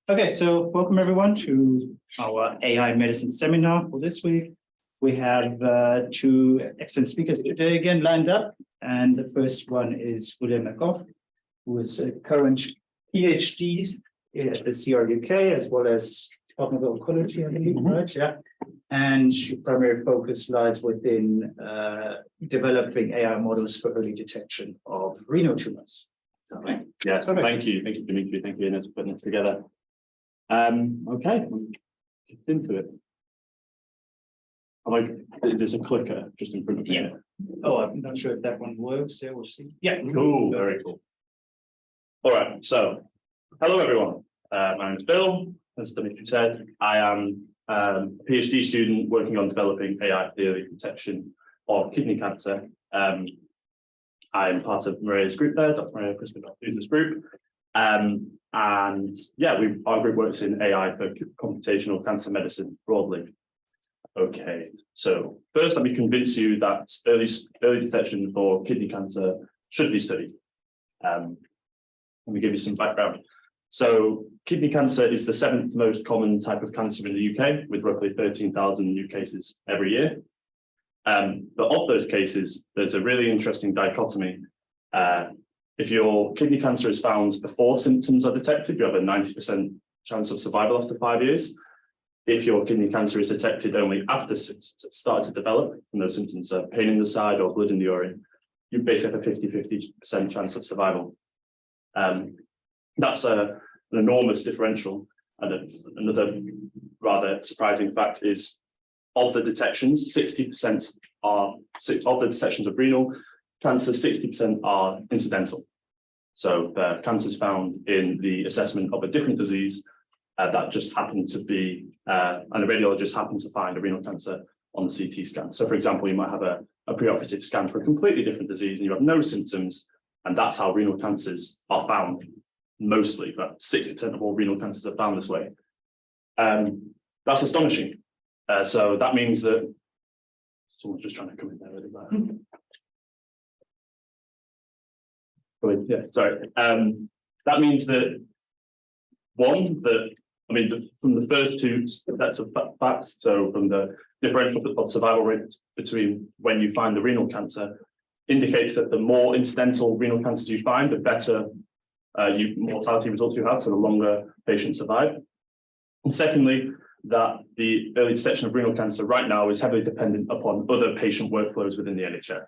Okay, so welcome everyone to our AI medicine seminar for this week. We have two excellent speakers today again lined up, and the first one is William McGough, who is a current PhD at the CRUK as well as Department of Oncology, I believe, right? Yeah, and your primary focus lies within developing AI models for early detection of renal tumors. Is that right? Yes, thank you, Dimitri. Thank you, Ines, for putting it together. Okay, get into it. There's a clicker just in front of me. Yeah. Oh, I'm not sure if that one works. There, we'll see. Yeah. Cool. Very cool. All right. So, hello everyone. My name is Bill. As Dimitri said, I am a PhD student working on developing AI for the early detection of kidney cancer. I'm part of Maria's group there, Dr. Maria Crispin-Dalthuza's group. And yeah, our group works in AI for computational cancer medicine broadly. Okay, so first let me convince you that early detection for kidney cancer should be studied. Let me give you some background. So kidney cancer is the 7th most common type of cancer in the UK, with roughly 13,000 new cases every year. But of those cases, there's a really interesting dichotomy. If your kidney cancer is found before symptoms are detected, you have a 90% chance of survival after 5 years. If your kidney cancer is detected only after symptoms start to develop, and those symptoms are pain in the side or blood in the urine, you basically have a 50% chance of survival. That's an enormous differential. And another rather surprising fact is, of the detections, 60% of the detections of renal cancer, 60% are incidental. So the cancers found in the assessment of a different disease that just happened to be, and a radiologist happened to find a renal cancer on the CT scan. So for example, you might have a preoperative scan for a completely different disease and you have no symptoms, and that's how renal cancers are found mostly, but 60% of all renal cancers are found this way. That's astonishing. So that means that someone's just trying to come in there really bad. Yeah, sorry. That means that from the first two sets of facts, so from the differential of survival rate between when you find the renal cancer, indicates that the more incidental renal cancers you find, the better mortality results you have, so the longer patients survive. And secondly, that the early detection of renal cancer right now is heavily dependent upon other patient workflows within the NHS.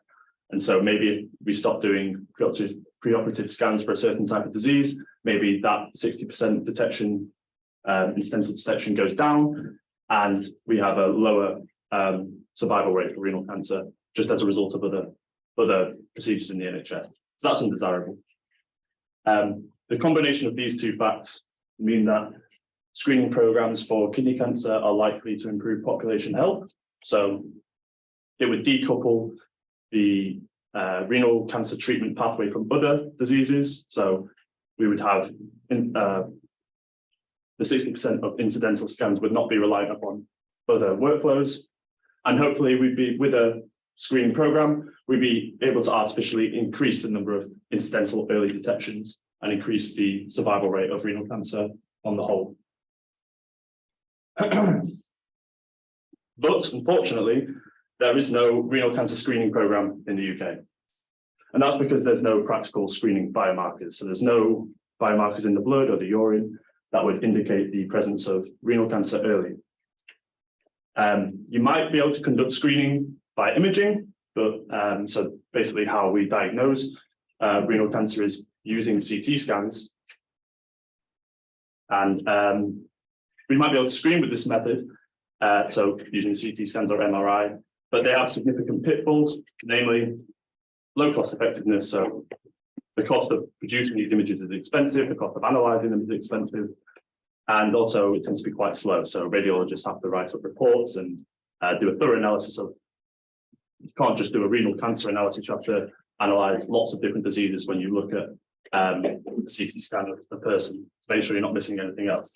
And so maybe if we stop doing preoperative scans for a certain type of disease, maybe that 60% detection, incidental detection goes down, and we have a lower survival rate for renal cancer just as a result of other procedures in the NHS. So that's undesirable. The combination of these two facts mean that screening programs for kidney cancer are likely to improve population health. So it would decouple the renal cancer treatment pathway from other diseases. So we would have the 60% of incidental scans would not be reliant upon other workflows. And hopefully with a screening program, we'd be able to artificially increase the number of incidental early detections and increase the survival rate of renal cancer on the whole. But unfortunately, there is no renal cancer screening program in the UK. And that's because there's no practical screening biomarkers. So there's no biomarkers in the blood or the urine that would indicate the presence of renal cancer early. You might be able to conduct screening by imaging, but so basically how we diagnose renal cancer is using CT scans. And we might be able to screen with this method, so using CT scans or MRI, but they have significant pitfalls, namely low cost effectiveness. So the cost of producing these images is expensive, the cost of analyzing them is expensive, and also it tends to be quite slow. So radiologists have to write up reports and do a thorough analysis of, you can't just do a renal cancer analysis, you have to analyze lots of different diseases when you look at a CT scan of a person to make sure you're not missing anything else.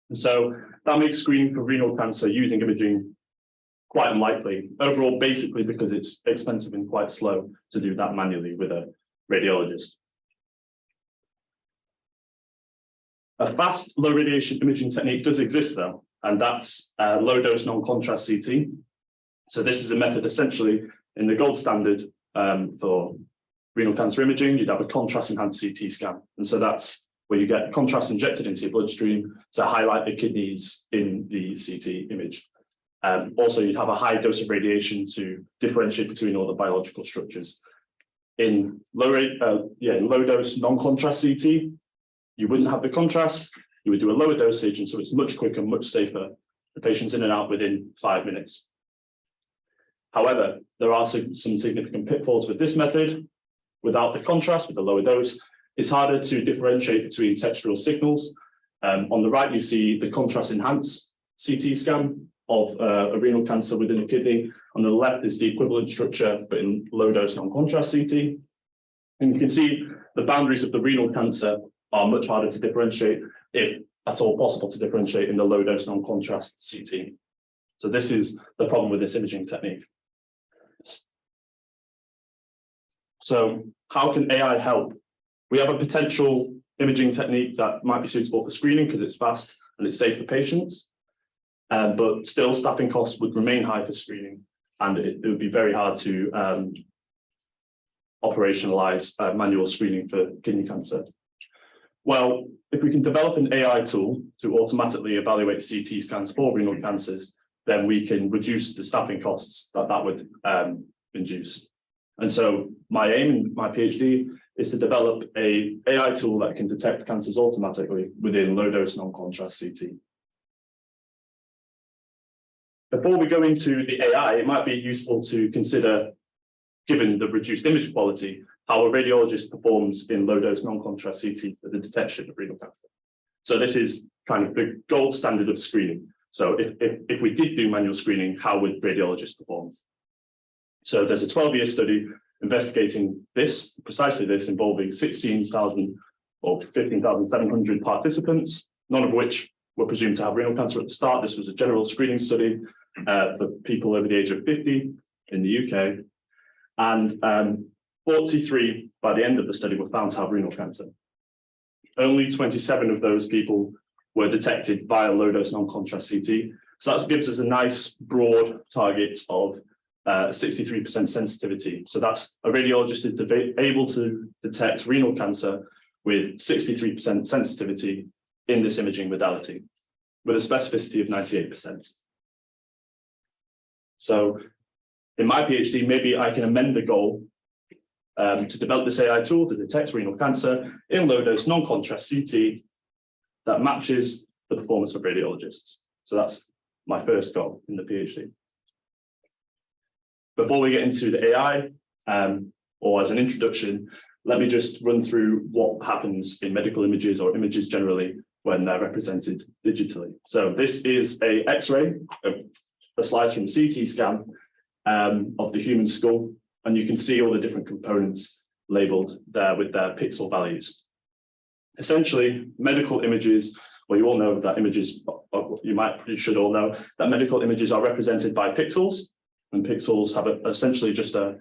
And so that makes screening for renal cancer using imaging quite unlikely, overall, basically because it's expensive and quite slow to do that manually with a radiologist. A fast low radiation imaging technique does exist though, and that's low dose non-contrast CT. So this is a method essentially in the gold standard for renal cancer imaging. You'd have a contrast enhanced CT scan. And so that's where you get contrast injected into your bloodstream to highlight the kidneys in the CT image. Also, you'd have a high dose of radiation to differentiate between all the biological structures. In low dose non-contrast CT, you wouldn't have the contrast, you would do a lower dosage, and so it's much quicker, much safer. The patient's in and out within 5 minutes. However, there are some significant pitfalls with this method. Without the contrast, with the lower dose, it's harder to differentiate between textural signals. On the right, you see the contrast enhanced CT scan of a renal cancer within a kidney. On the left is the equivalent structure, but in low dose non-contrast CT. And you can see the boundaries of the renal cancer are much harder to differentiate, if at all possible to differentiate, in the low dose non-contrast CT. So this is the problem with this imaging technique. So how can AI help? We have a potential imaging technique that might be suitable for screening because it's fast and it's safe for patients. But still, staffing costs would remain high for screening, and it would be very hard to operationalize manual screening for kidney cancer. Well, if we can develop an AI tool to automatically evaluate CT scans for renal cancers, then we can reduce the staffing costs that would induce. And so my aim in my PhD is to develop an AI tool that can detect cancers automatically within low dose non-contrast CT. Before we go into the AI, it might be useful to consider, given the reduced image quality, how a radiologist performs in low dose non-contrast CT for the detection of renal cancer. So this is kind of the gold standard of screening. So if we did do manual screening, how would radiologists perform? So there's a 12-year study investigating this, precisely this, involving 16,000 or 15,700 participants, none of which were presumed to have renal cancer at the start. This was a general screening study for people over the age of 50 in the UK. And 43 by the end of the study were found to have renal cancer. Only 27 of those people were detected via low dose non-contrast CT. So that gives us a nice broad target of 63% sensitivity. So that's a radiologist is able to detect renal cancer with 63% sensitivity in this imaging modality, with a specificity of 98%. So in my PhD, maybe I can amend the goal to develop this AI tool to detect renal cancer in low dose non-contrast CT that matches the performance of radiologists. So that's my first goal in the PhD. Before we get into the AI, or as an introduction, let me just run through what happens in medical images or images generally when they're represented digitally. So this is a X-ray, a slice from the CT scan of the human skull, and you can see all the different components labeled there with their pixel values. Essentially, medical images, well, you all know that images, you should all know that medical images are represented by pixels, and pixels have essentially just a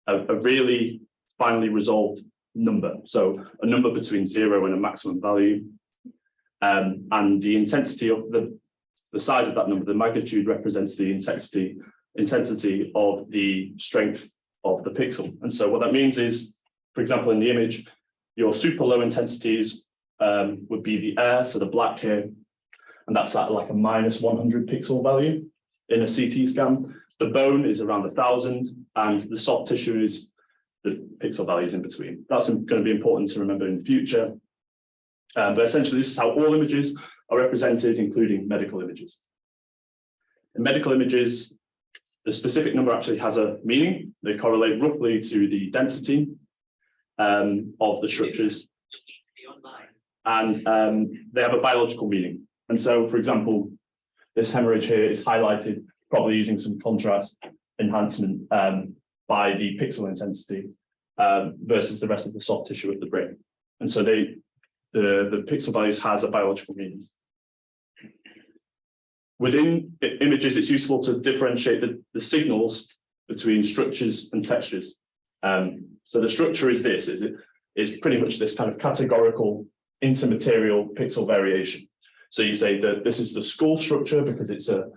really finely resolved number. So a number between 0 and a maximum value. And the intensity of the size of that number, the magnitude, represents the intensity of the strength of the pixel. And so what that means is, for example, in the image, your super low intensities would be the air, so the black here, and that's at like a -100 pixel value in a CT scan. The bone is around 1,000, and the soft tissue is the pixel values in between. That's going to be important to remember in the future. But essentially, this is how all images are represented, including medical images. In medical images, the specific number actually has a meaning. They correlate roughly to the density of the structures, and they have a biological meaning. And so, for example, this hemorrhage here is highlighted, probably using some contrast enhancement by the pixel intensity versus the rest of the soft tissue of the brain. And so the pixel values has a biological meaning. Within images, it's useful to differentiate the signals between structures and textures. So the structure is this, is pretty much this kind of categorical intermaterial pixel variation. So you say that this is the skull structure because it's a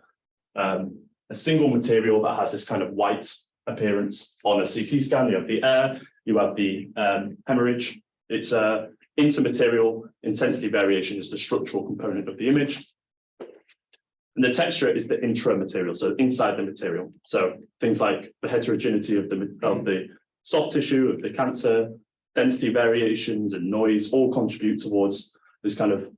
single material that has this kind of white appearance on a CT scan. You have the air, you have the hemorrhage. It's a intermaterial intensity variation is the structural component of the image. And the texture is the intramaterial, so inside the material. So things like the heterogeneity of the soft tissue, of the cancer, density variations and noise all contribute towards this kind of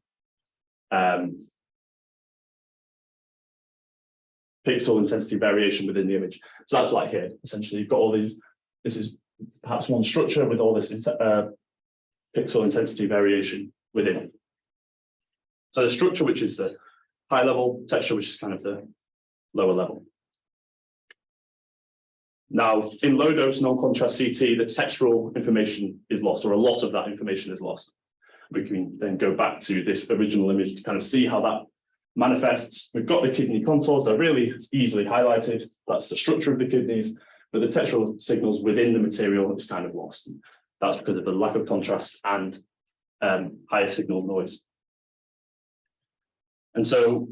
pixel intensity variation within the image. So that's like here, essentially you've got all these, this is perhaps one structure with all this pixel intensity variation within it. So the structure, which is the high level, texture, which is kind of the lower level. Now, in low dose non-contrast CT, the textural information is lost, or a lot of that information is lost. We can then go back to this original image to kind of see how that manifests. We've got the kidney contours, they're really easily highlighted. That's the structure of the kidneys, but the textural signals within the material is kind of lost. That's because of the lack of contrast and higher signal noise. And so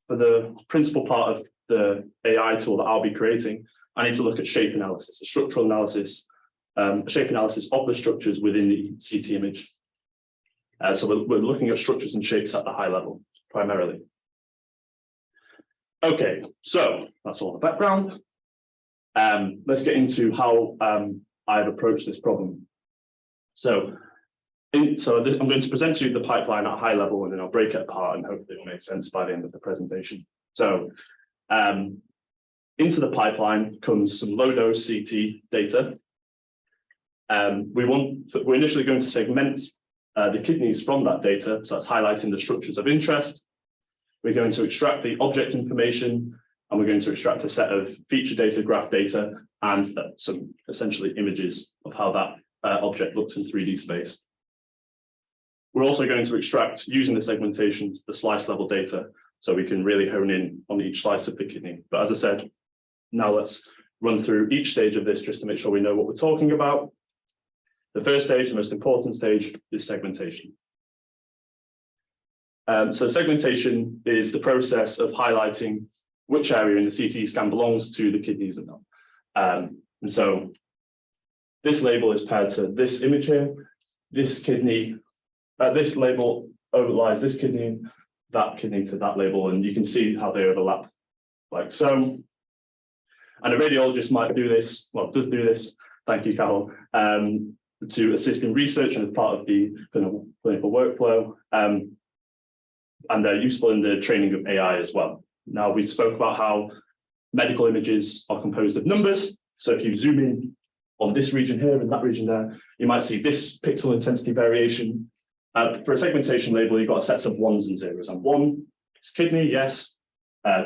for the principal part of the AI tool that I'll be creating, I need to look at shape analysis, a structural analysis, shape analysis of the structures within the CT image. So we're looking at structures and shapes at the high level, primarily. Okay, so that's all the background. Let's get into how I've approached this problem. So I'm going to present to you the pipeline at a high level, and then I'll break it apart, and hopefully it will make sense by the end of the presentation. So into the pipeline comes some low-dose CT data. We're initially going to segment the kidneys from that data, so that's highlighting the structures of interest. We're going to extract the object information, and we're going to extract a set of feature data, graph data, and some essentially images of how that object looks in 3D space. We're also going to extract, using the segmentation, the slice level data, so we can really hone in on each slice of the kidney. But as I said, now let's run through each stage of this just to make sure we know what we're talking about. The first stage, the most important stage, is segmentation. So segmentation is the process of highlighting which area in the CT scan belongs to the kidneys and not. And so this label is paired to this image here. This kidney, this label overlies this kidney, that kidney to that label, and you can see how they overlap like so. And a radiologist might do this, well, does do this, thank you, Carol, to assist in research and as part of the clinical workflow. And they're useful in the training of AI as well. Now, we spoke about how medical images are composed of numbers. So if you zoom in on this region here and that region there, you might see this pixel intensity variation. For a segmentation label, you've got a set of ones and zeros. And 1 is kidney, yes,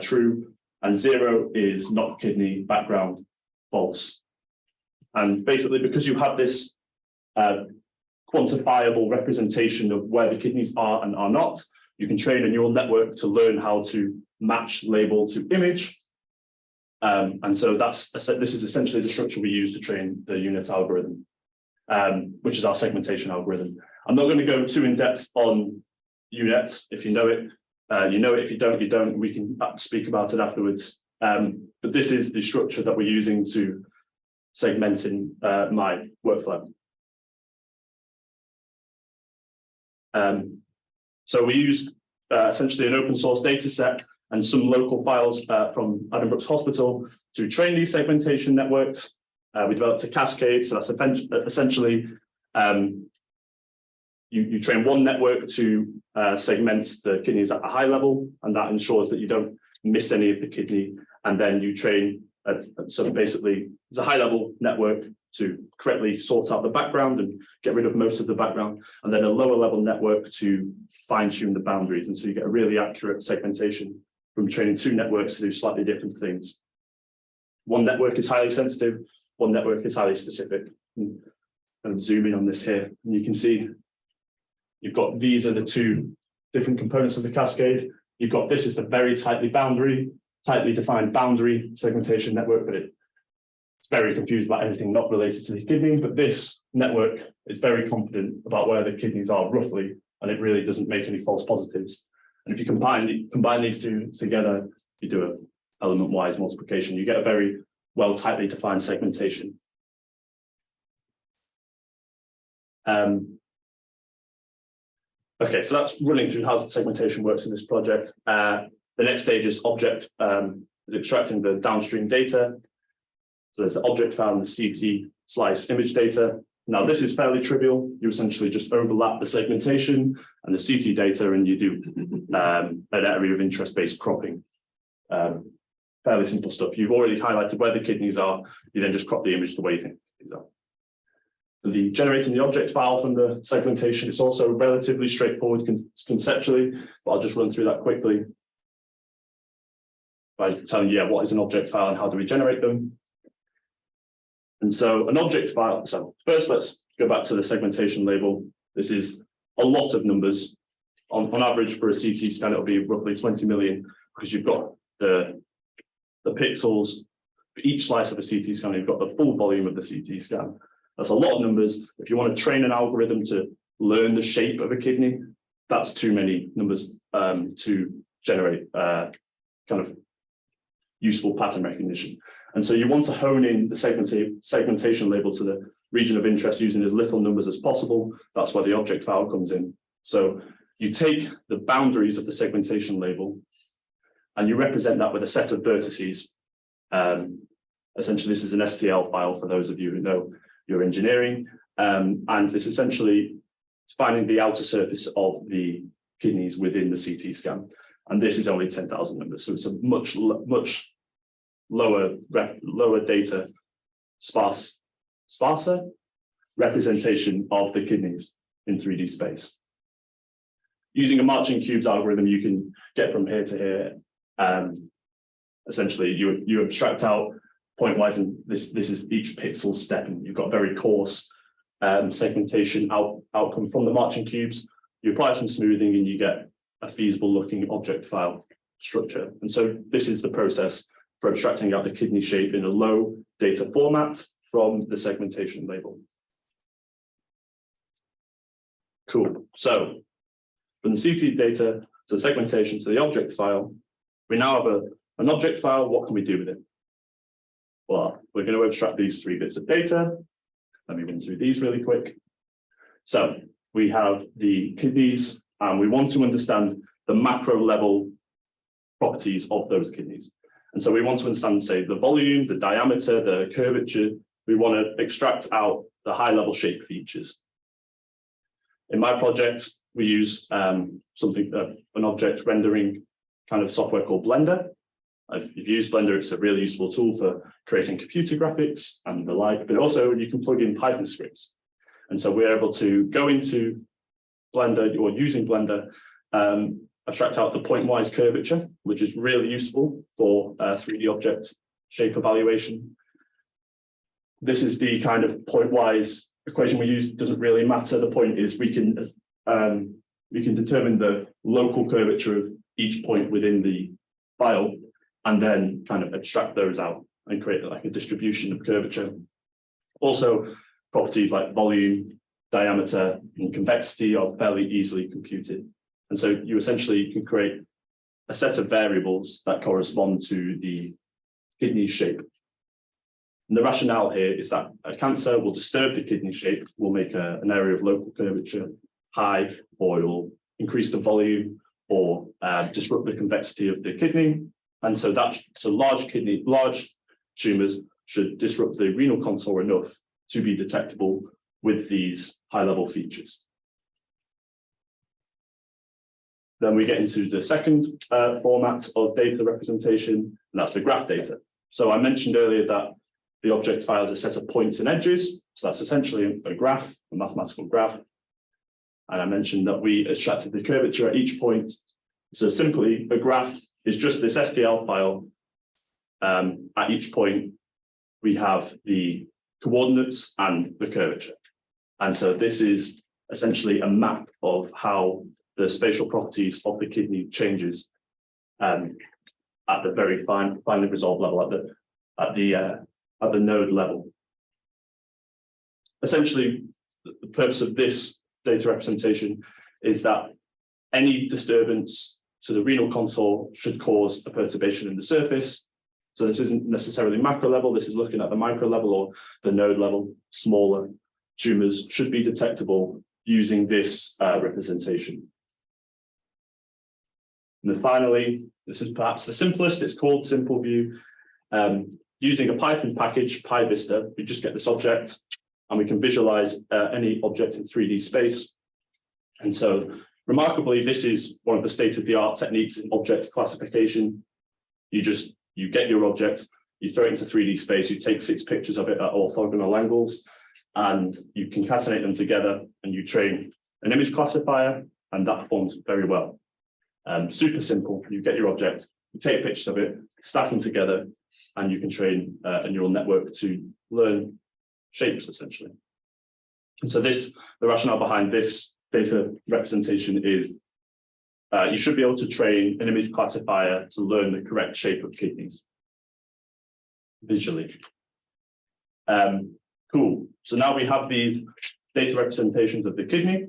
true. And 0 is not kidney, background, false. And basically, because you have this quantifiable representation of where the kidneys are and are not, you can train a neural network to learn how to match label to image. And so this is essentially the structure we use to train the UNet algorithm, which is our segmentation algorithm. I'm not going to go too in depth on UNet. If you know it, you know it. If you don't, you don't. We can speak about it afterwards. But this is the structure that we're using to segment in my workflow. So we use essentially an open source data set and some local files from Addenbrooke's Hospital to train these segmentation networks. We developed a cascade, so that's essentially you train one network to segment the kidneys at a high level, and that ensures that you don't miss any of the kidney. And then you train, so basically, it's a high level network to correctly sort out the background and get rid of most of the background, and then a lower level network to fine tune the boundaries. And so you get a really accurate segmentation from training 2 networks to do slightly different things. One network is highly sensitive, one network is highly specific. And zoom in on this here, and you can see you've got, these are the 2 different components of the cascade. You've got, this is the very tightly defined boundary segmentation network, but it's very confused about anything not related to the kidney. But this network is very confident about where the kidneys are roughly and it really doesn't make any false positives. And if you combine these two together, you do an element-wise multiplication, you get a very well tightly defined segmentation. Okay, so that's running through how segmentation works in this project. The next stage is is extracting the downstream data. So there's the object file and the CT slice image data. Now this is fairly trivial. You essentially just overlap the segmentation and the CT data, and you do an area of interest-based cropping. Fairly simple stuff. You've already highlighted where the kidneys are. You then just crop the image the way you think these are. The generating the object file from the segmentation is also relatively straightforward conceptually, but I'll just run through that quickly by telling you what is an object file and how do we generate them. And so an object file, so first let's go back to the segmentation label. This is a lot of numbers. On average for a CT scan, it'll be roughly 20 million because you've got the pixels for each slice of a CT scan, you've got the full volume of the CT scan. That's a lot of numbers. If you want to train an algorithm to learn the shape of a kidney, that's too many numbers to generate kind of useful pattern recognition. And so you want to hone in the segmentation label to the region of interest using as little numbers as possible. That's where the object file comes in. So you take the boundaries of the segmentation label and you represent that with a set of vertices. Essentially, this is an STL file for those of you who know your engineering, and it's essentially finding the outer surface of the kidneys within the CT scan. And this is only 10,000 numbers, so it's a much lower data sparser representation of the kidneys in 3D space. Using a marching cubes algorithm, you can get from here to here. Essentially, you abstract out point-wise, and this is each pixel step, and you've got very coarse segmentation outcome from the marching cubes. You apply some smoothing and you get a feasible looking object file structure. And so this is the process for abstracting out the kidney shape in a low data format from the segmentation label. Cool. So from the CT data to the segmentation to the object file, we now have an object file. What can we do with it? Well, we're going to abstract these 3 bits of data. Let me run through these really quick. So we have the kidneys, and we want to understand the macro level properties of those kidneys. And so we want to understand, say, the volume, the diameter, the curvature. We want to extract out the high level shape features. In my project, we use an object rendering kind of software called Blender. If you've used Blender, it's a really useful tool for creating computer graphics and the like, but also you can plug in Python scripts. And so we're able to go into Blender, or using Blender, abstract out the point-wise curvature, which is really useful for 3D object shape evaluation. This is the kind of point-wise equation we use. Doesn't really matter. The point is we can determine the local curvature of each point within the file, and then kind of abstract those out and create like a distribution of curvature. Also, properties like volume, diameter, and convexity are fairly easily computed. And so you essentially can create a set of variables that correspond to the kidney shape. And the rationale here is that a cancer will disturb the kidney shape, will make an area of local curvature high, or it will increase the volume or disrupt the convexity of the kidney. And so large tumors should disrupt the renal contour enough to be detectable with these high-level features. Then we get into the second format of data representation, and that's the graph data. So I mentioned earlier that the object file is a set of points and edges. So that's essentially a graph, a mathematical graph. And I mentioned that we extracted the curvature at each point. So simply, a graph is just this STL file. At each point, we have the coordinates and the curvature. And so this is essentially a map of how the spatial properties of the kidney changes at the very finely resolved level, at the node level. Essentially, the purpose of this data representation is that any disturbance to the renal contour should cause a perturbation in the surface. So this isn't necessarily macro level, this is looking at the micro level or the node level. Smaller tumours should be detectable using this representation. And then finally, this is perhaps the simplest, it's called Simple View. Using a Python package, PyVista, we just get this object and we can visualize any object in 3D space. And so remarkably, this is one of the state-of-the-art techniques in object classification. You get your object, you throw it into 3D space, you take 6 pictures of it at orthogonal angles, and you concatenate them together and you train an image classifier, and that performs very well. Super simple, you get your object, you take pictures of it, stack them together, and you can train a neural network to learn shapes, essentially. And so the rationale behind this data representation is you should be able to train an image classifier to learn the correct shape of kidneys visually. Cool. So now we have these data representations of the kidney.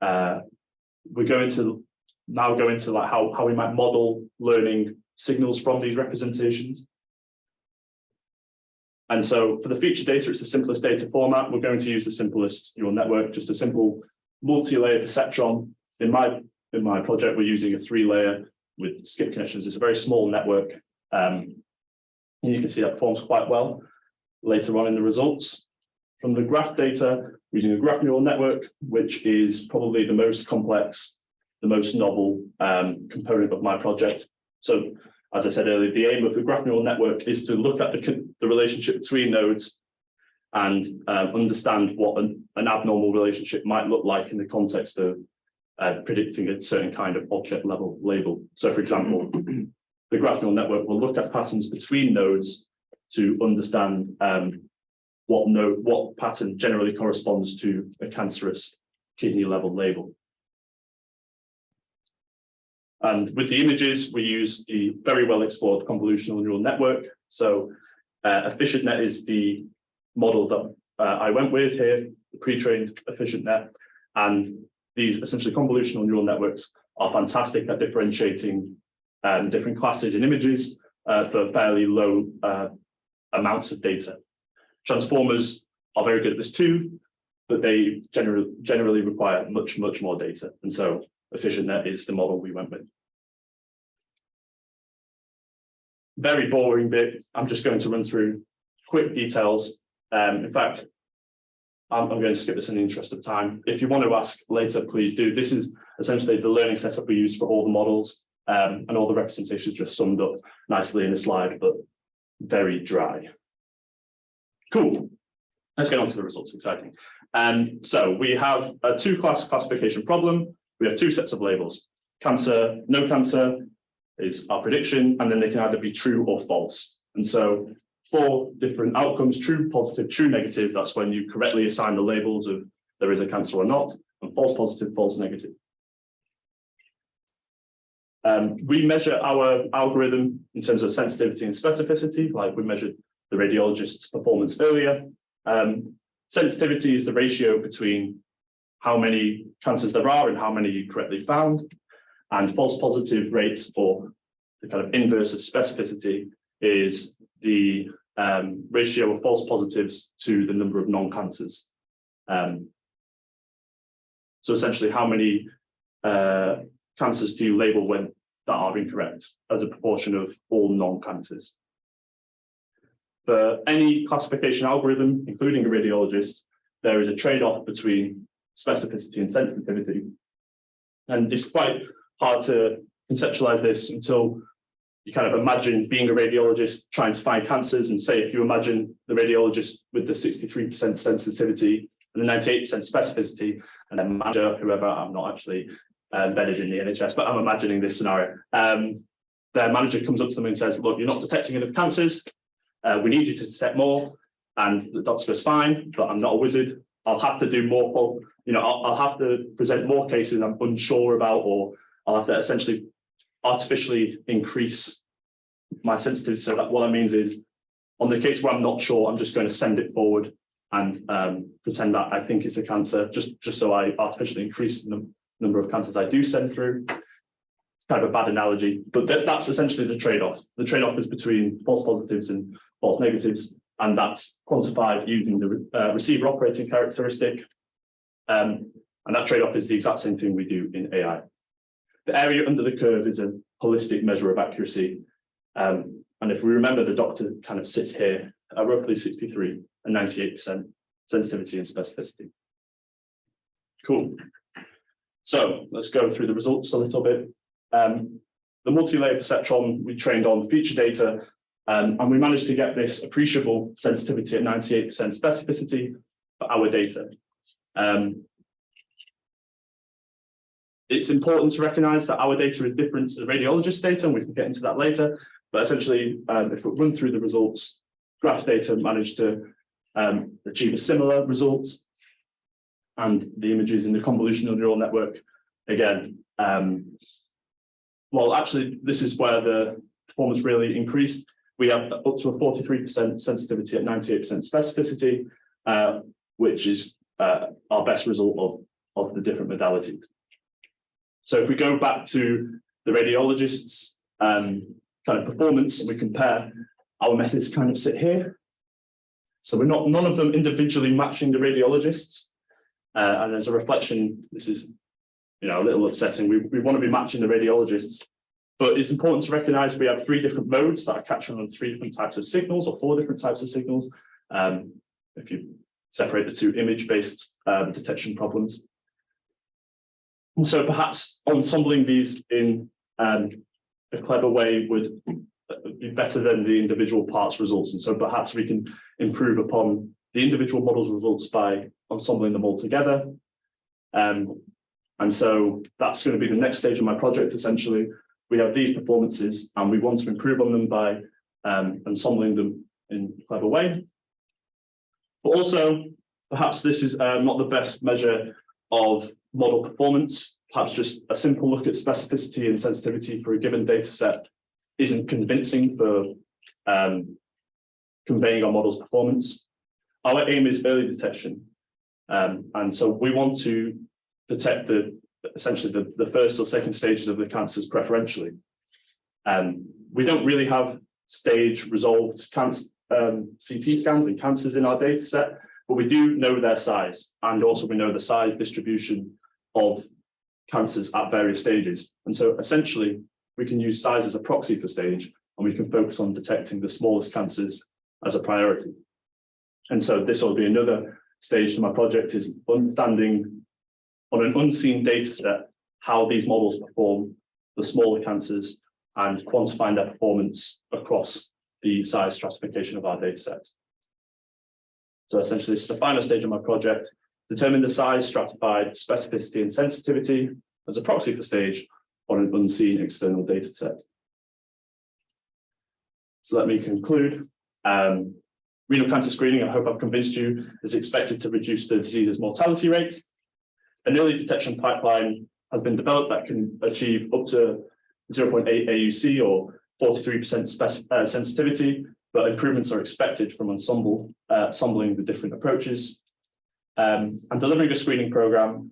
We're going to now go into like how we might model learning signals from these representations. And so for the feature data, it's the simplest data format. We're going to use the simplest neural network, just a simple multi-layer perceptron. In my project, we're using a 3-layer with skip connections. It's a very small network. And you can see that performs quite well later on in the results. From the graph data, we're using a graph neural network, which is probably the most complex, the most novel component of my project. So as I said earlier, the aim of the graph neural network is to look at the relationship between nodes and understand what an abnormal relationship might look like in the context of predicting a certain kind of object level label. So for example, the graph neural network will look at patterns between nodes to understand what pattern generally corresponds to a cancerous kidney level label. And with the images, we use the very well explored convolutional neural network. So EfficientNet is the model that I went with here, the pre-trained EfficientNet. And these essentially convolutional neural networks are fantastic at differentiating different classes in images for fairly low amounts of data. Transformers are very good at this too, but they generally require much more data. And so EfficientNet is the model we went with. Very boring bit. I'm just going to run through quick details. In fact, I'm going to skip this in the interest of time. If you want to ask later, please do. This is essentially the learning setup we use for all the models, and all the representations just summed up nicely in the slide, but very dry. Cool. Let's get on to the results. Exciting. So we have a 2-class classification problem. We have 2 sets of labels. Cancer, no cancer is our prediction, and then they can either be true or false. And so 4 different outcomes, true, positive, true, negative. That's when you correctly assign the labels of there is a cancer or not, and false, positive, false, negative. We measure our algorithm in terms of sensitivity and specificity, like we measured the radiologist's performance earlier. Sensitivity is the ratio between how many cancers there are and how many you correctly found. And false positive rates, or the kind of inverse of specificity, is the ratio of false positives to the number of non-cancers. So essentially, how many cancers do you label that are incorrect as a proportion of all non-cancers? For any classification algorithm, including a radiologist, there is a trade-off between specificity and sensitivity. And it's quite hard to conceptualize this until you kind of imagine being a radiologist trying to find cancers, and say if you imagine the radiologist with the 63% sensitivity and the 98% specificity, and then manager, whoever, I'm not actually embedded in the NHS, but I'm imagining this scenario. Their manager comes up to them and says, look, you're not detecting enough cancers. We need you to detect more. And the doctor goes, fine, but I'm not a wizard. I'll have to do more, I'll have to present more cases I'm unsure about, or I'll have to essentially artificially increase my sensitivity. So that what that means is, on the case where I'm not sure, I'm just going to send it forward and pretend that I think it's a cancer, just so I artificially increase the number of cancers I do send through. It's kind of a bad analogy, but that's essentially the trade-off. The trade-off is between false positives and false negatives, and that's quantified using the receiver operating characteristic. And that trade-off is the exact same thing we do in AI. The area under the curve is a holistic measure of accuracy. And if we remember, the doctor kind of sits here at roughly 63 and 98% sensitivity and specificity. Cool. So let's go through the results a little bit. The multi-layer perceptron we trained on feature data, and we managed to get this appreciable sensitivity at 98% specificity for our data. It's important to recognize that our data is different to the radiologist data, and we can get into that later. But essentially, if we run through the results, graph data managed to achieve a similar result, and the images in the convolutional neural network, again, well, actually, this is where the performance really increased. We have up to a 43% sensitivity at 98% specificity, which is our best result of the different modalities. So if we go back to the radiologists' kind of performance, and we compare, our methods kind of sit here. So we're none of them individually matching the radiologists. And as a reflection, this is, a little upsetting. We want to be matching the radiologists, but it's important to recognize we have 3 different modes that are capturing on 3 different types of signals, or 4 different types of signals. If you separate the 2 image-based detection problems. And so perhaps ensembling these in a clever way would be better than the individual parts results. And so perhaps we can improve upon the individual models results by ensembling them all together. And so that's going to be the next stage of my project. Essentially, we have these performances and we want to improve on them by ensembling them in a clever way. But also, perhaps this is not the best measure of model performance. Perhaps just a simple look at specificity and sensitivity for a given data set isn't convincing for conveying our model's performance. Our aim is early detection. And so we want to detect essentially the first or second stages of the cancers preferentially. We don't really have stage resolved CT scans and cancers in our data set, but we do know their size, and also we know the size distribution of cancers at various stages. And so essentially, we can use size as a proxy for stage, and we can focus on detecting the smallest cancers as a priority. And so this will be another stage to my project, is understanding on an unseen data set how these models perform the smaller cancers and quantifying their performance across the size stratification of our data sets. So essentially, this is the final stage of my project: determine the size, stratified, specificity, and sensitivity as a proxy for stage on an unseen external data set. So let me conclude. Renal cancer screening, I hope I've convinced you, is expected to reduce the disease's mortality rate. An early detection pipeline has been developed that can achieve up to 0.8 AUC or 43% sensitivity, but improvements are expected from ensembling the different approaches. And delivering a screening program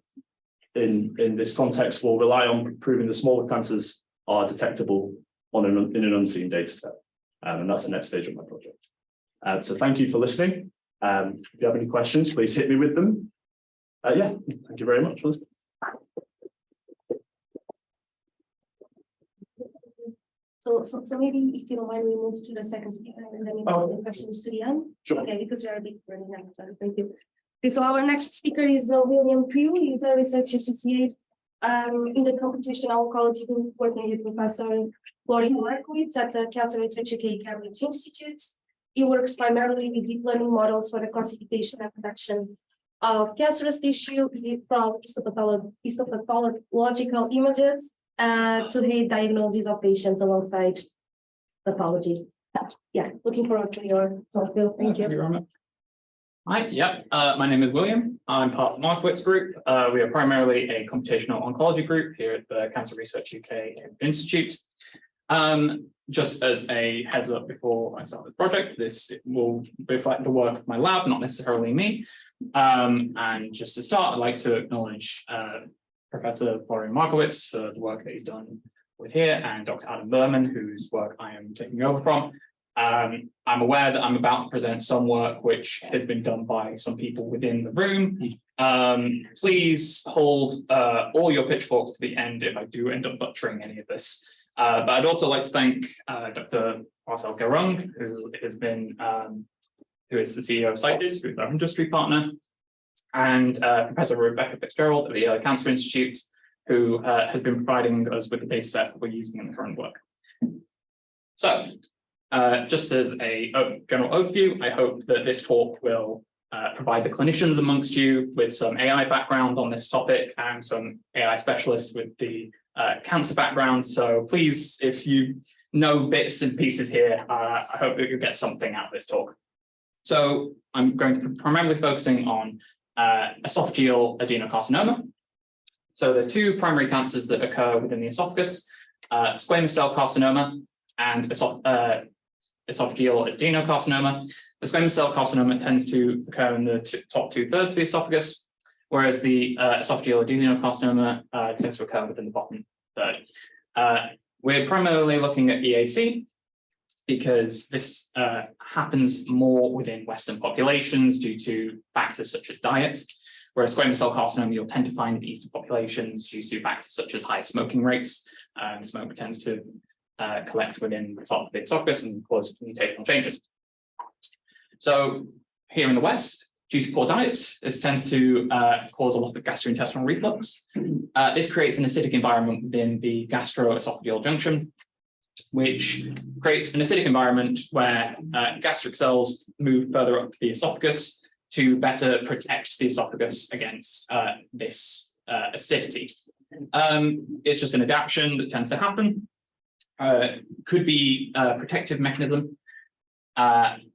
in this context will rely on proving the smaller cancers are detectable in an unseen data set. And that's the next stage of my project. So thank you for listening. If you have any questions, please hit me with them. Yeah, thank you very much for listening. So maybe if you don't mind, we move to the second speaker and then we the questions to the end. Sure. Okay, because we are a bit running out of time. Thank you. Okay, so our next speaker is William Pugh. He's a research associate in the computational oncology group, working with Professor Florian Markowitz at the Cancer Research UK Cambridge Institute. He works primarily with deep learning models for the classification and production of cancerous tissue from histopathological images to the diagnosis of patients alongside pathologists. Yeah, looking forward to your talk, Phil. Thank you. Hi, my name is William. I'm part of the Markowitz group. We are primarily a computational oncology group here at the Cancer Research UK Institute. Just as a heads up before I start this project, this will reflect the work of my lab, not necessarily me. And just to start, I'd like to acknowledge Professor Florian Markowitz for the work that he's done with here, and Dr. Adam Berman, whose work I am taking over from. I'm aware that I'm about to present some work which has been done by some people within the room. Please hold all your pitchforks to the end if I do end up butchering any of this. But I'd also like to thank Dr. Marcel Garung, who is the CEO of Cited, who's our industry partner, and Professor Rebecca Fitzgerald at the Yale Cancer Institute, who has been providing us with the data sets that we're using in the current work. So, just as a general overview, I hope that this talk will provide the clinicians amongst you with some AI background on this topic and some AI specialists with the cancer background. So please, if you know bits and pieces here, I hope that you get something out of this talk. So I'm going to be primarily focusing on esophageal adenocarcinoma. So there's two primary cancers that occur within the esophagus, squamous cell carcinoma and esophageal adenocarcinoma. The squamous cell carcinoma tends to occur in the top 2/3 of the esophagus, whereas the esophageal adenocarcinoma tends to occur within the bottom third. We're primarily looking at EAC because this happens more within Western populations due to factors such as diet, whereas squamous cell carcinoma you'll tend to find in Eastern populations due to factors such as high smoking rates. Smoke tends to collect within the top of the esophagus and cause mutational changes. So here in the West, due to poor diets, this tends to cause a lot of gastrointestinal reflux. This creates an acidic environment within the gastroesophageal junction, which creates an acidic environment where gastric cells move further up the esophagus to better protect the esophagus against this acidity. It's just an adaptation that tends to happen. Could be a protective mechanism.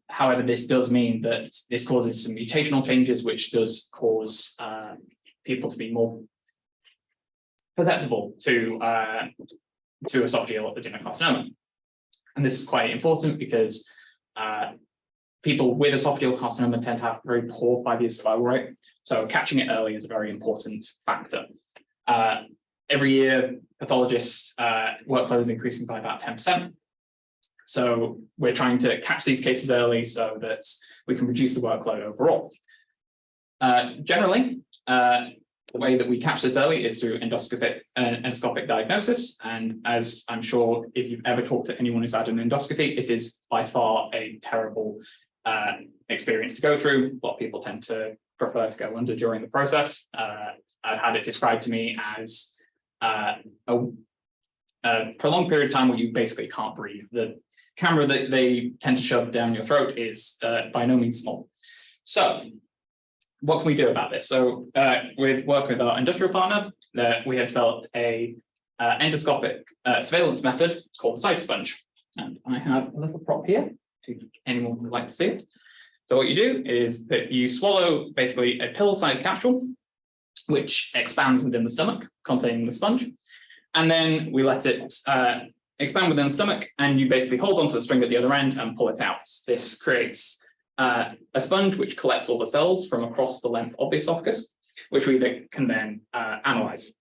However, this does mean that this causes some mutational changes, which does cause people to be more susceptible to esophageal adenocarcinoma. And this is quite important because people with esophageal carcinoma tend to have very poor 5-year survival rate. So catching it early is a very important factor. Every year, pathologists' workload is increasing by about 10%. So we're trying to catch these cases early so that we can reduce the workload overall. Generally, the way that we catch this early is through endoscopic diagnosis. And as I'm sure if you've ever talked to anyone who's had an endoscopy, it is by far a terrible experience to go through. A lot of people tend to prefer to go under during the process. I've had it described to me as a prolonged period of time where you basically can't breathe. The camera that they tend to shove down your throat is by no means small. So what can we do about this? So with work with our industrial partner, we have developed a endoscopic surveillance method called the Cytosponge. And I have a little prop here, if anyone would like to see it. So what you do is that you swallow basically a pill-sized capsule, which expands within the stomach, containing the sponge. And then we let it expand within the stomach, and you basically hold onto the string at the other end and pull it out. This creates a sponge which collects all the cells from across the length of the esophagus, which we can then analyze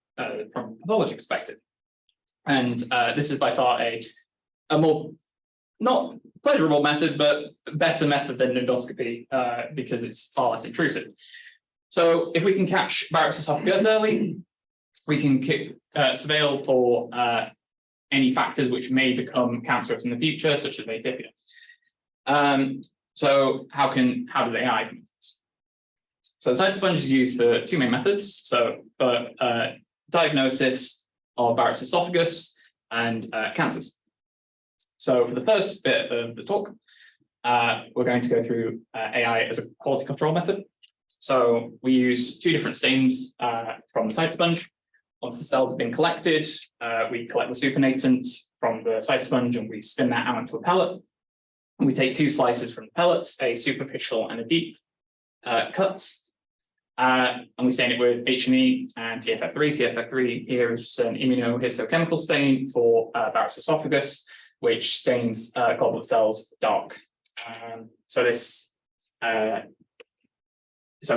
from a pathology perspective. And this is by far a more, not pleasurable method, but better method than endoscopy because it's far less intrusive. So if we can catch Barrett's esophagus early, we can surveil for any factors which may become cancerous in the future, such as atypia. So how does AI do this? So the Cytosponge is used for two main methods. So for diagnosis of Barrett's esophagus and cancers. So for the first bit of the talk, we're going to go through AI as a quality control method. So we use two different stains from the Cytosponge. Once the cells have been collected, we collect the supernatant from the Cytosponge and we spin that out into a pellet. And we take two slices from the pellets, a superficial and a deep cut. And we stain it with H&E and TFF3. TFF3 here is just an immunohistochemical stain for Barrett's esophagus, which stains goblet cells dark. So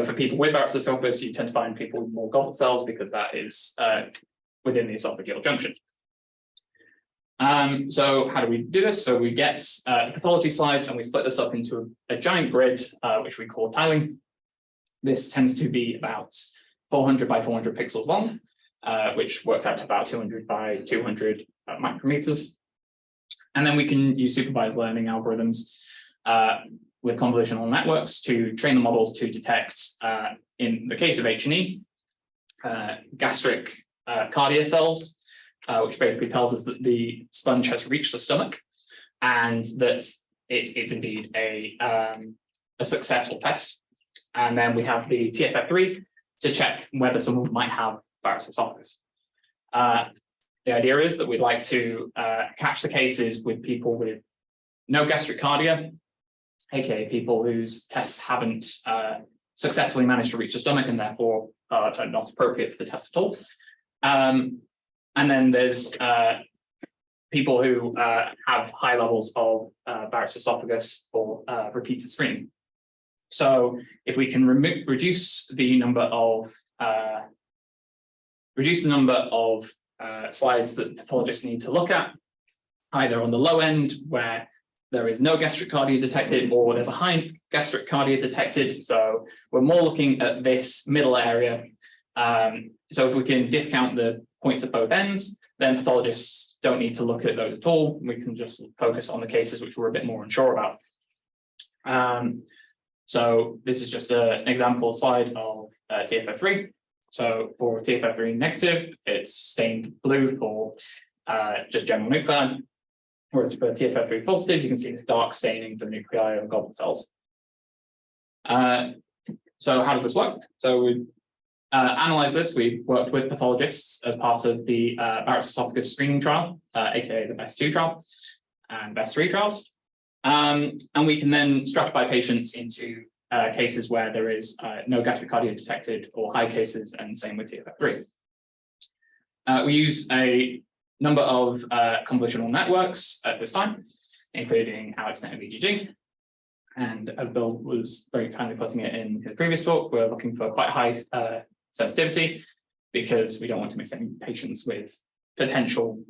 for people with Barrett's esophagus, you tend to find people with more goblet cells because that is within the esophageal junction. So how do we do this? So we get pathology slides and we split this up into a giant grid, which we call tiling. This tends to be about 400 by 400 pixels long, which works out to about 200 by 200 micrometers. And then we can use supervised learning algorithms with convolutional networks to train the models to detect, in the case of H&E, gastric cardia cells, which basically tells us that the sponge has reached the stomach and that it is indeed a successful test. And then we have the TFF3 to check whether someone might have Barrett's esophagus. The idea is that we'd like to catch the cases with people with no gastric cardia, aka people whose tests haven't successfully managed to reach the stomach and therefore are not appropriate for the test at all. And then there's people who have high levels of Barrett's esophagus for repeated screening. So if we can reduce the number of slides that pathologists need to look at, either on the low end where there is no gastric cardia detected or there's a high gastric cardia detected. So we're more looking at this middle area. So if we can discount the points at both ends, then pathologists don't need to look at those at all. We can just focus on the cases which we're a bit more unsure about. So this is just an example slide of TFF3. So for TFF3 negative, it's stained blue for just general nuclei. Whereas for TFF3 positive, you can see this dark staining for the nuclei of goblet cells. So how does this work? So we analyze this. We worked with pathologists as part of the Barrett's esophagus screening trial, aka the BEST2 trial and BEST3 trials. And we can then stratify patients into cases where there is no gastric cardia detected or high cases, and same with TFF3. We use a number of convolutional networks at this time, including AlexNet and VGG. And as Bill was very kindly putting it in his previous talk, we're looking for quite high sensitivity because we don't want to mix any patients with potential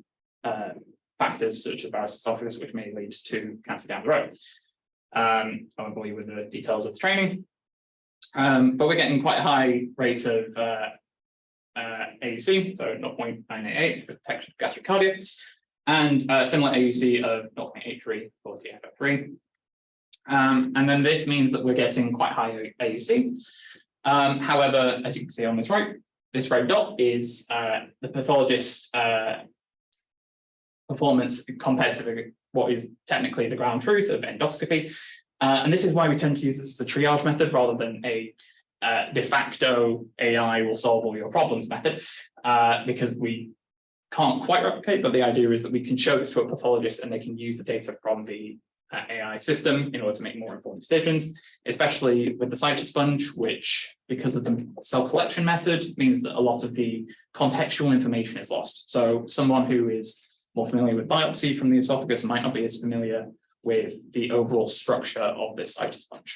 factors such as Barrett's esophagus, which may lead to cancer down the road. I won't bore you with the details of the training, but we're getting quite high rates of AUC, so 0.988 for detection of gastric cardia, and similar AUC of 0.83 for TFF3. And then this means that we're getting quite high AUC. However, as you can see on this red dot is the pathologist performance compared to what is technically the ground truth of endoscopy. And this is why we tend to use this as a triage method rather than a de facto AI will solve all your problems method, because we can't quite replicate, but the idea is that we can show this to a pathologist and they can use the data from the AI system in order to make more informed decisions, especially with the cytosponge, which, because of the cell collection method, means that a lot of the contextual information is lost. So someone who is more familiar with biopsy from the esophagus might not be as familiar with the overall structure of this cytosponge.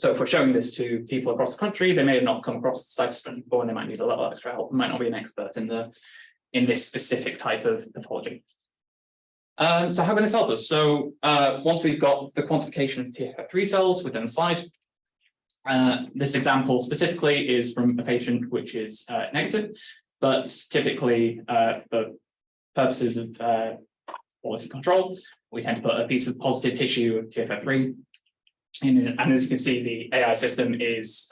So if we're showing this to people across the country, they may have not come across the cytosponge before and they might need a little extra help, might not be an expert in this specific type of pathology. So how can this help us? So once we've got the quantification of TFF3 cells within the slide, this example specifically is from a patient which is negative, but typically for purposes of quality control, we tend to put a piece of positive tissue of TFF3 in, and as you can see, the AI system is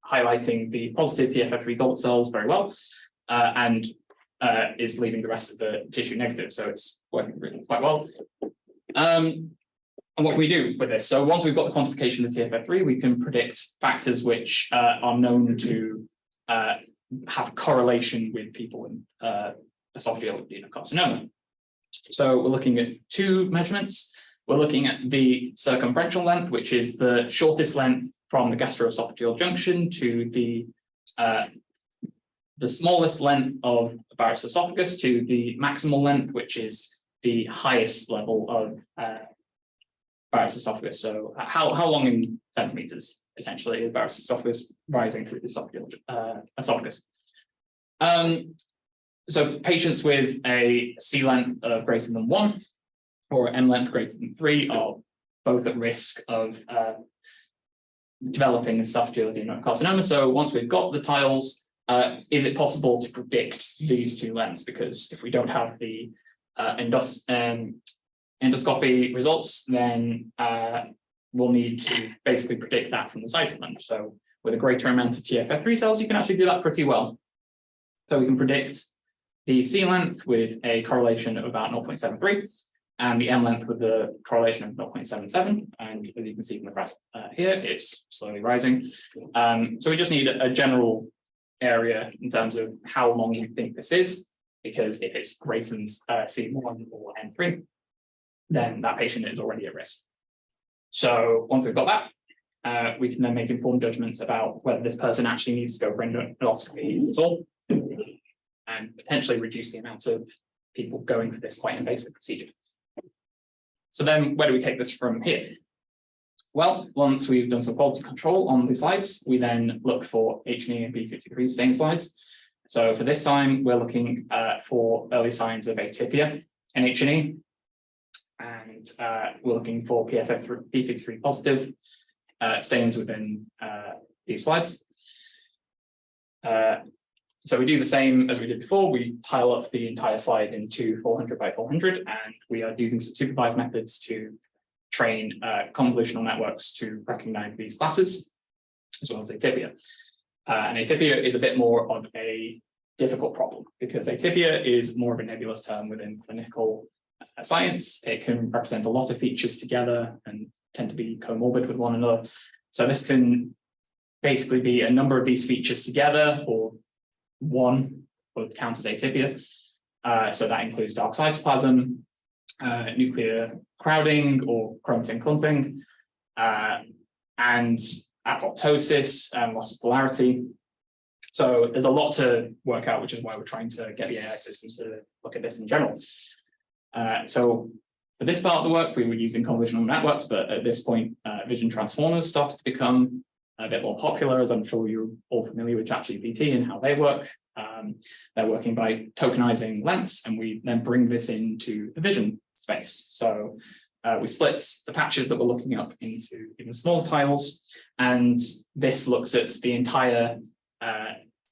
highlighting the positive TFF3 goblet cells very well, and is leaving the rest of the tissue negative. So it's working really quite well. And what we do with this, so once we've got the quantification of TFF3, we can predict factors which are known to have correlation with people with esophageal adenocarcinoma. So we're looking at two measurements. we're looking at the circumferential length, which is the shortest length from the gastroesophageal junction to the smallest length of Barrett's esophagus to the maximal length, which is the highest level of Barrett's esophagus. So how long in centimeters essentially is Barrett's esophagus rising through the esophageal esophagus? So patients with a C length of greater than 1 or M length greater than 3 are both at risk of developing esophageal adenocarcinoma. So once we've got the tiles, is it possible to predict these two lengths? Because if we don't have the endoscopy results, then we'll need to basically predict that from the cytoplan. So with a greater amount of TFF3 cells, you can actually do that pretty well. So we can predict the C length with a correlation of about 0.73 and the M length with the correlation of 0.77. And as you can see from the graph here, it's slowly rising. So we just need a general area in terms of how long we think this is, because if it's greater than C1 or N3, then that patient is already at risk. So once we've got that, we can then make informed judgments about whether this person actually needs to go for endoscopy at all, and potentially reduce the amount of people going for this quite invasive procedure. So then where do we take this from here? Well, once we've done some quality control on the slides, we then look for H&E and P53 stain slides. So for this time, we're looking for early signs of atypia in H&E, and we're looking for P53 positive stains within these slides. So we do the same as we did before. We tile up the entire slide into 400 by 400, and we are using some supervised methods to train convolutional networks to recognize these classes, as well as atypia. And atypia is a bit more of a difficult problem because atypia is more of a nebulous term within clinical science. It can represent a lot of features together and tend to be comorbid with one another. So this can basically be a number of these features together, or one would count as atypia. So that includes dark cytoplasm, nuclear crowding or chromatin clumping, and apoptosis and loss of polarity. So there's a lot to work out, which is why we're trying to get the AI systems to look at this in general. So for this part of the work, we were using convolutional networks, but at this point, vision transformers started to become a bit more popular, as I'm sure you're all familiar with ChatGPT and how they work. They're working by tokenizing lengths, and we then bring this into the vision space. So we split the patches that we're looking up into even smaller tiles, and this looks at the entire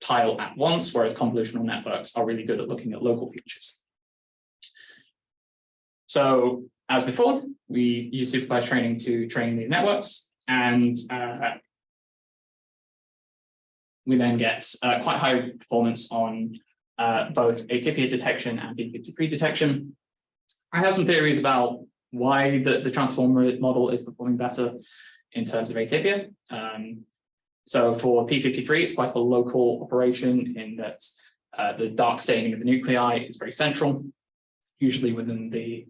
tile at once, whereas convolutional networks are really good at looking at local features. So as before, we use supervised training to train these networks, and we then get quite high performance on both atypia detection and P53 detection. I have some theories about why the transformer model is performing better in terms of atypia. So for P53, it's quite a local operation in that the dark staining of the nuclei is very central, usually within the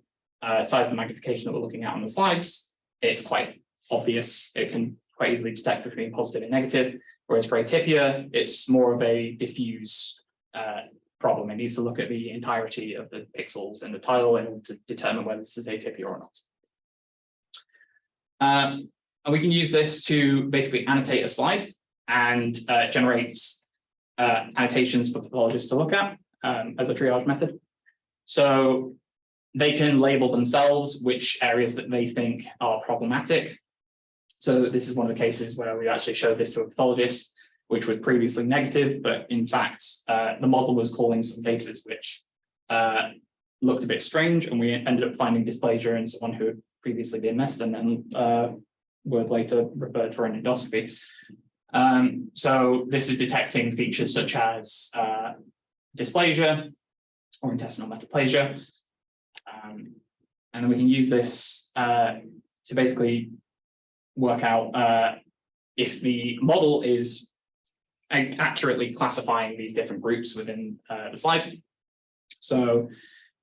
size of the magnification that we're looking at on the slides. It's quite obvious. It can quite easily detect between positive and negative. Whereas for atypia, it's more of a diffuse problem. It needs to look at the entirety of the pixels in the tile in order to determine whether this is atypia or not. And we can use this to basically annotate a slide and generate annotations for pathologists to look at as a triage method. So they can label themselves which areas that they think are problematic. So this is one of the cases where we actually showed this to a pathologist, which was previously negative, but in fact, the model was calling some cases which looked a bit strange, and we ended up finding dysplasia in someone who had previously been missed and then were later referred for an endoscopy. So this is detecting features such as dysplasia or intestinal metaplasia. And we can use this to basically work out if the model is accurately classifying these different groups within the slide. So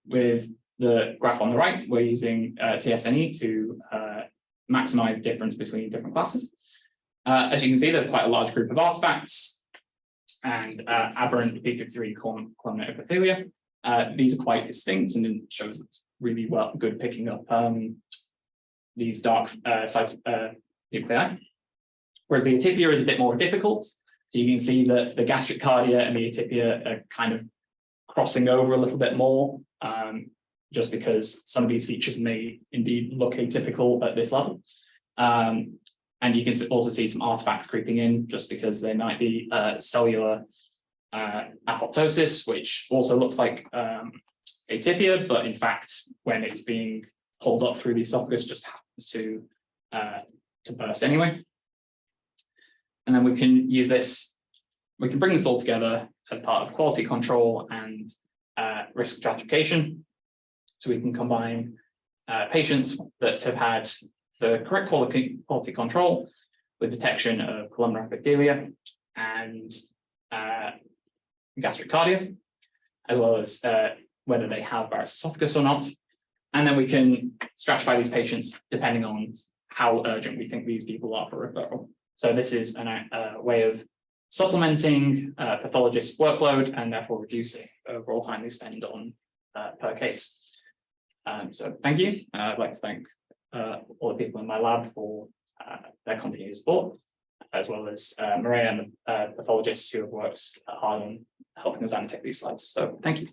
with the graph on the right, we're using TSNE to maximize the difference between different classes. As you can see, there's quite a large group of artifacts and aberrant P53 columnar epithelia. These are quite distinct, and it shows it's really good picking up these dark sites nuclei. Whereas the atypia is a bit more difficult. So you can see that the gastric cardia and the atypia are kind of crossing over a little bit more, just because some of these features may indeed look atypical at this level. And you can also see some artifacts creeping in just because there might be cellular apoptosis, which also looks like atypia, but in fact, when it's being pulled up through the esophagus, just happens to burst anyway. And then we can use this, we can bring this all together as part of quality control and risk stratification. So we can combine patients that have had the correct quality control with detection of columnar epithelia and gastric cardia, as well as whether they have Barrett's esophagus or not. And then we can stratify these patients depending on how urgent we think these people are for referral. So this is a way of supplementing pathologists' workload and therefore reducing the overall time they spend on per case. So thank you. I'd like to thank all the people in my lab for their continued support, as well as Maria and the pathologists who have worked hard on helping us annotate these slides. So thank you.